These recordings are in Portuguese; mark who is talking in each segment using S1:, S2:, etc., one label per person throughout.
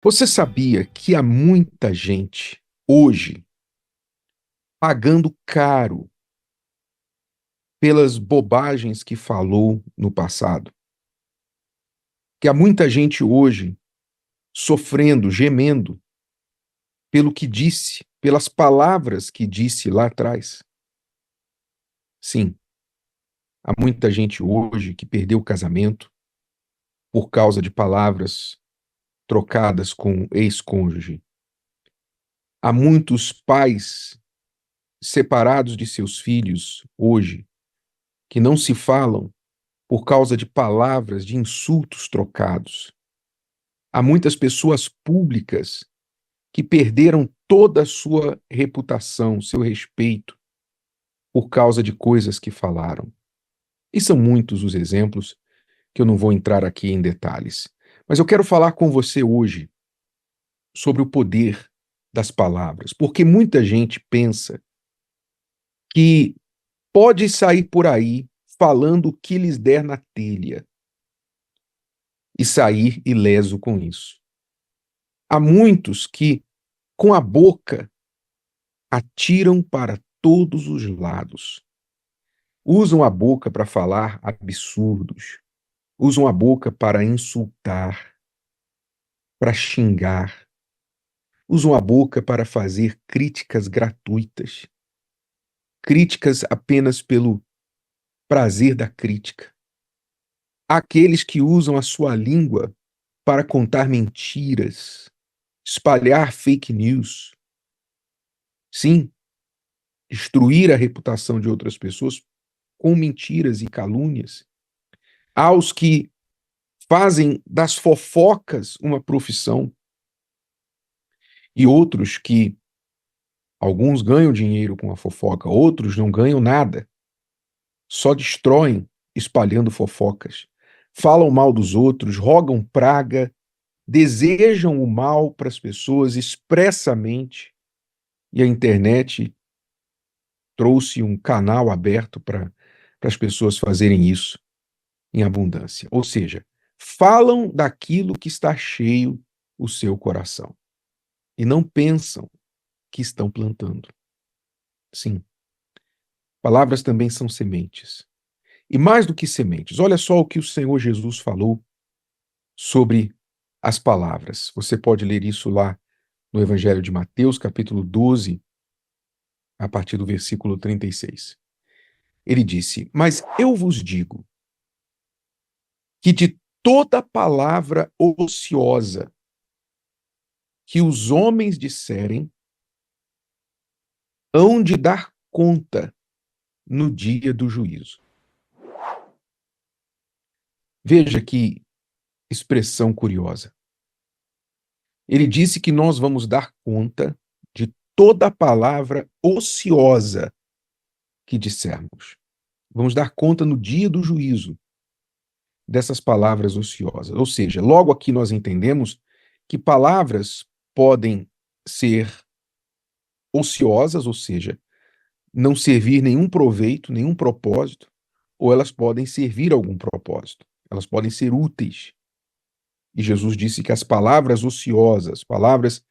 S1: Você sabia que há muita gente hoje pagando caro pelas bobagens que falou no passado? Que há muita gente hoje sofrendo, gemendo pelo que disse, pelas palavras que disse lá atrás? Sim, há muita gente hoje que perdeu o casamento por causa de palavras trocadas com o ex-cônjuge. Há muitos pais separados de seus filhos hoje que não se falam por causa de palavras, de insultos trocados. Há muitas pessoas públicas que perderam toda a sua reputação, seu respeito, por causa de coisas que falaram. E são muitos os exemplos que eu não vou entrar aqui em detalhes. Mas eu quero falar com você hoje sobre o poder das palavras, porque muita gente pensa que pode sair por aí falando o que lhes der na telha e sair ileso com isso. Há muitos que, com a boca, atiram para todos os lados. Usam a boca para falar absurdos. Usam a boca para insultar, para xingar. Usam a boca para fazer críticas gratuitas. Críticas apenas pelo prazer da crítica. Há aqueles que usam a sua língua para contar mentiras, espalhar fake news. Sim, destruir a reputação de outras pessoas com mentiras e calúnias. Há os que fazem das fofocas uma profissão e outros que alguns ganham dinheiro com a fofoca, outros não ganham nada, só destroem espalhando fofocas. Falam mal dos outros, rogam praga, desejam o mal para as pessoas expressamente, e a internet trouxe um canal aberto para as pessoas fazerem isso em abundância. Ou seja, falam daquilo que está cheio o seu coração e não pensam que estão plantando. Sim, palavras também são sementes. E mais do que sementes, olha só o que o Senhor Jesus falou sobre as palavras. Você pode ler isso lá no Evangelho de Mateus, capítulo 12, a partir do versículo 36. Ele disse: Mas eu vos digo que de toda palavra ociosa que os homens disserem, hão de dar conta no dia do juízo. Veja que expressão curiosa. Ele disse que nós vamos dar conta de toda palavra ociosa que dissermos. Vamos dar conta no dia do juízo dessas palavras ociosas. Ou seja, logo aqui nós entendemos que palavras podem ser ociosas, ou seja, não servir nenhum proveito, nenhum propósito, ou elas podem servir algum propósito. Elas podem ser úteis. E Jesus disse que as palavras ociosas, palavras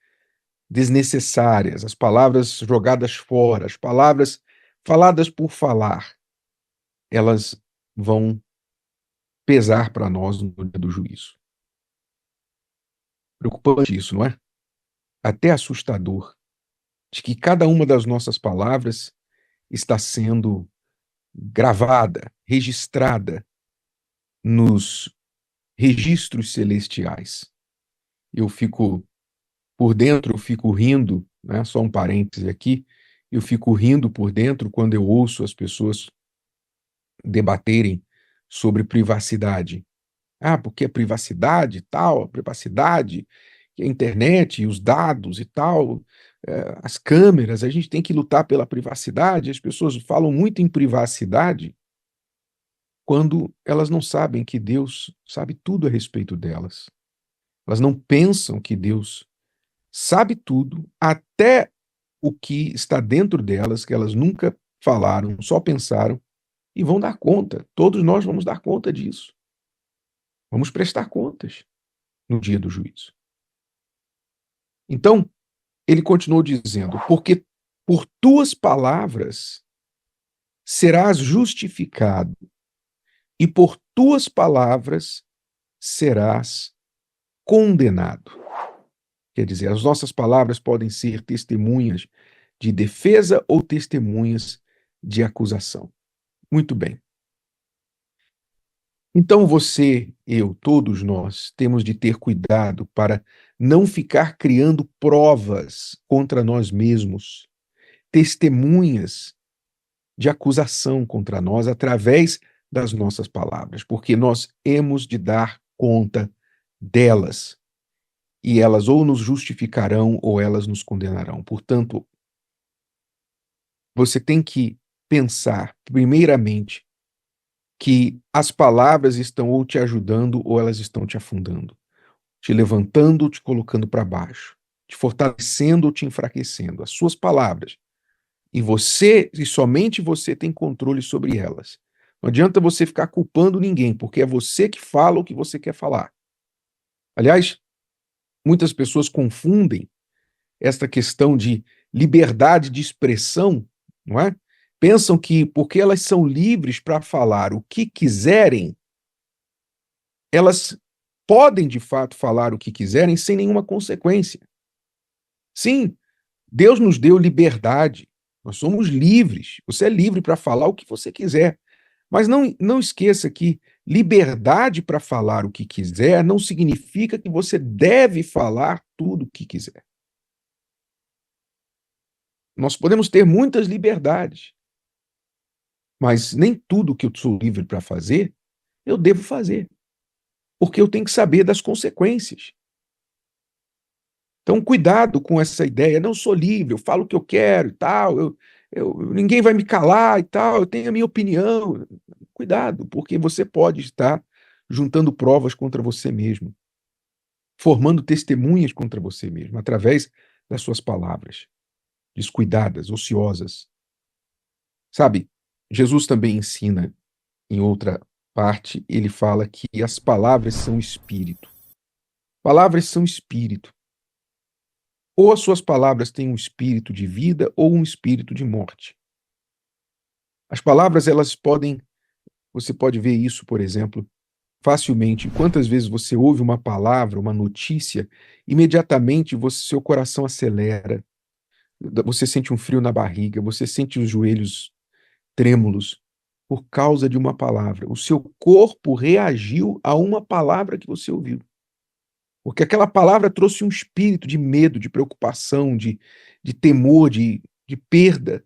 S1: desnecessárias, as palavras jogadas fora, as palavras faladas por falar, elas vão pesar para nós no dia do juízo. Preocupante isso, não é? Até assustador, de que cada uma das nossas palavras está sendo gravada, registrada nos registros celestiais. Eu fico por dentro, eu fico rindo, né? Só um parêntese aqui, eu fico rindo por dentro quando eu ouço as pessoas debaterem sobre privacidade. Ah, porque a privacidade e tal, a privacidade, que a internet e os dados e tal, as câmeras, a gente tem que lutar pela privacidade. As pessoas falam muito em privacidade quando elas não sabem que Deus sabe tudo a respeito delas. Elas não pensam que Deus sabe tudo, até o que está dentro delas, que elas nunca falaram, só pensaram, e vão dar conta. Todos nós vamos dar conta disso. Vamos prestar contas no dia do juízo. Então, ele continuou dizendo: porque por tuas palavras serás justificado, e por tuas palavras serás condenado. Quer dizer, as nossas palavras podem ser testemunhas de defesa ou testemunhas de acusação. Muito bem. Então você, eu, todos nós, temos de ter cuidado para não ficar criando provas contra nós mesmos, testemunhas de acusação contra nós através das nossas palavras, porque nós hemos de dar conta delas, e elas ou nos justificarão ou elas nos condenarão. Portanto, você tem que pensar, primeiramente, que as palavras estão ou te ajudando ou elas estão te afundando, te levantando ou te colocando para baixo, te fortalecendo ou te enfraquecendo. As suas palavras. E você, e somente você, tem controle sobre elas. Não adianta você ficar culpando ninguém, porque é você que fala o que você quer falar. Aliás, muitas pessoas confundem esta questão de liberdade de expressão, não é? Pensam que porque elas são livres para falar o que quiserem, elas podem de fato falar o que quiserem sem nenhuma consequência. Sim, Deus nos deu liberdade. Nós somos livres. Você é livre para falar o que você quiser. Mas não esqueça que liberdade para falar o que quiser não significa que você deve falar tudo o que quiser. Nós podemos ter muitas liberdades, mas nem tudo que eu sou livre para fazer, eu devo fazer, porque eu tenho que saber das consequências. Então, cuidado com essa ideia, não sou livre, eu falo o que eu quero e tal, ninguém vai me calar e tal, eu tenho a minha opinião. Cuidado, porque você pode estar juntando provas contra você mesmo, formando testemunhas contra você mesmo, através das suas palavras, descuidadas, ociosas. Sabe, Jesus também ensina, em outra parte, ele fala que as palavras são espírito. Palavras são espírito. Ou as suas palavras têm um espírito de vida ou um espírito de morte. As palavras, elas podem, você pode ver isso, por exemplo, facilmente. Quantas vezes você ouve uma palavra, uma notícia, imediatamente seu coração acelera, você sente um frio na barriga, você sente os joelhos trêmulos por causa de uma palavra. O seu corpo reagiu a uma palavra que você ouviu. Porque aquela palavra trouxe um espírito de medo, de preocupação, de temor, de perda.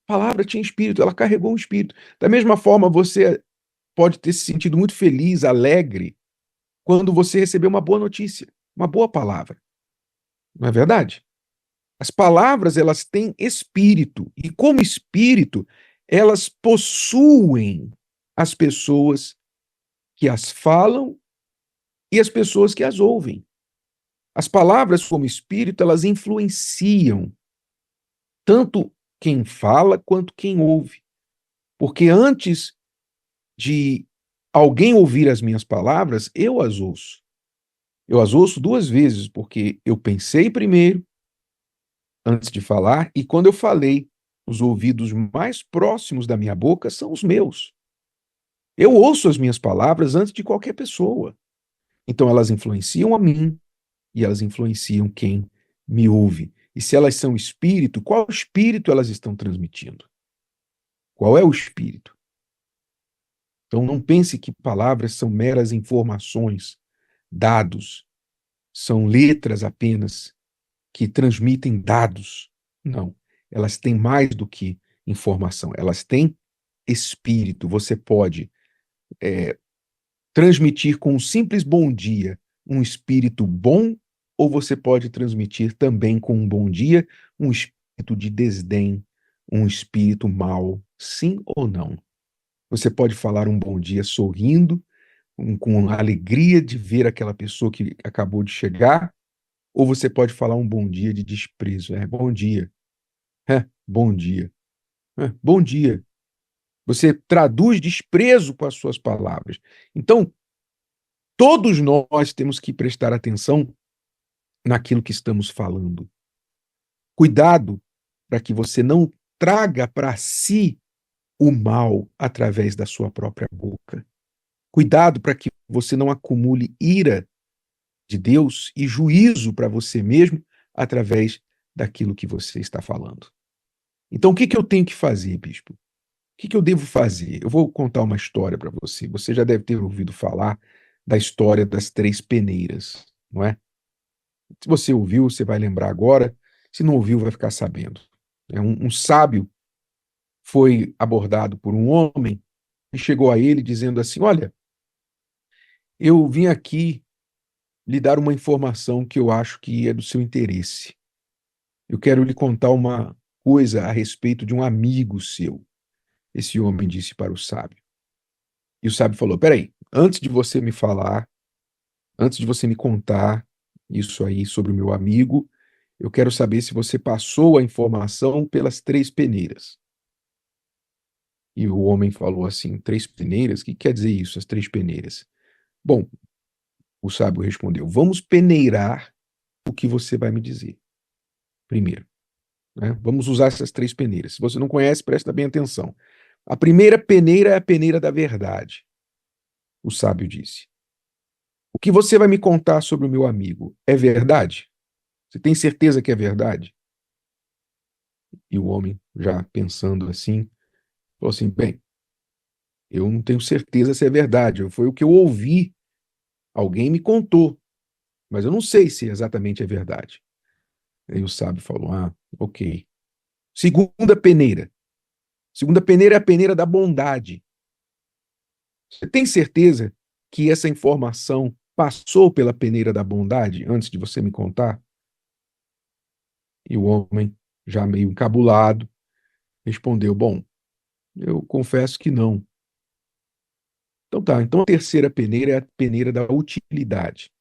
S1: A palavra tinha espírito, ela carregou um espírito. Da mesma forma, você pode ter se sentido muito feliz, alegre, quando você recebeu uma boa notícia, uma boa palavra. Não é verdade? As palavras, elas têm espírito, e como espírito, elas possuem as pessoas que as falam e as pessoas que as ouvem. As palavras como espírito, elas influenciam tanto quem fala quanto quem ouve. Porque antes de alguém ouvir as minhas palavras, eu as ouço. Eu as ouço duas vezes, porque eu pensei primeiro, antes de falar, e quando eu falei, os ouvidos mais próximos da minha boca são os meus. Eu ouço as minhas palavras antes de qualquer pessoa. Então elas influenciam a mim e elas influenciam quem me ouve. E se elas são espírito, qual espírito elas estão transmitindo? Qual é o espírito? Então não pense que palavras são meras informações, dados, são letras apenas que transmitem dados. Não, elas têm mais do que informação, elas têm espírito. Você pode transmitir com um simples bom dia um espírito bom, ou você pode transmitir também com um bom dia um espírito de desdém, um espírito mau, sim ou não. Você pode falar um bom dia sorrindo, com a alegria de ver aquela pessoa que acabou de chegar, ou você pode falar um bom dia de desprezo. Bom dia. Bom dia. Bom dia. Você traduz desprezo com as suas palavras. Então, todos nós temos que prestar atenção naquilo que estamos falando. Cuidado para que você não traga para si o mal através da sua própria boca. Cuidado para que você não acumule ira de Deus e juízo para você mesmo através daquilo que você está falando. Então, o que eu tenho que fazer, bispo? O que eu devo fazer? Eu vou contar uma história para você. Você já deve ter ouvido falar da história das três peneiras, não é? Se você ouviu, você vai lembrar agora. Se não ouviu, vai ficar sabendo. Um sábio foi abordado por um homem e chegou a ele dizendo assim: Olha, eu vim aqui lhe dar uma informação que eu acho que é do seu interesse. Eu quero lhe contar uma coisa a respeito de um amigo seu. Esse homem disse para o sábio. E o sábio falou: Peraí, antes de você me falar, antes de você me contar isso aí sobre o meu amigo, eu quero saber se você passou a informação pelas três peneiras. E o homem falou assim: três peneiras? O que quer dizer isso, as três peneiras? Bom, o sábio respondeu: Vamos peneirar o que você vai me dizer. Primeiro, né? Vamos usar essas três peneiras. Se você não conhece, presta bem atenção. A primeira peneira é a peneira da verdade. O sábio disse: O que você vai me contar sobre o meu amigo é verdade? Você tem certeza que é verdade? E o homem, já pensando assim, falou assim: Bem, eu não tenho certeza se é verdade. Foi o que eu ouvi. Alguém me contou, mas eu não sei se exatamente é verdade. Aí o sábio falou: Ah, ok. Segunda peneira. Segunda peneira é a peneira da bondade. Você tem certeza que essa informação passou pela peneira da bondade antes de você me contar? E o homem, já meio encabulado, respondeu: Bom, eu confesso que não. Então tá, então a terceira peneira é a peneira da utilidade.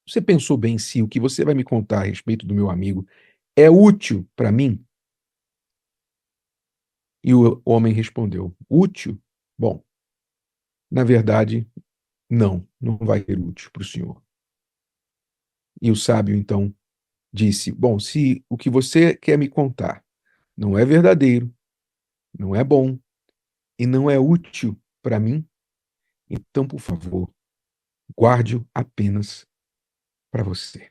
S1: Você pensou bem se o que você vai me contar a respeito do meu amigo é útil para mim? E o homem respondeu: Útil? Bom, na verdade, não vai ser útil para o senhor. E o sábio então disse: Bom, se o que você quer me contar não é verdadeiro, não é bom e não é útil para mim, então, por favor, guarde-o apenas para você.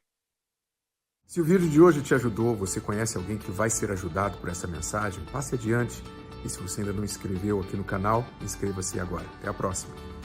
S2: Se o vídeo de hoje te ajudou, você conhece alguém que vai ser ajudado por essa mensagem, passe adiante. E se você ainda não inscreveu aqui no canal, inscreva-se agora. Até a próxima.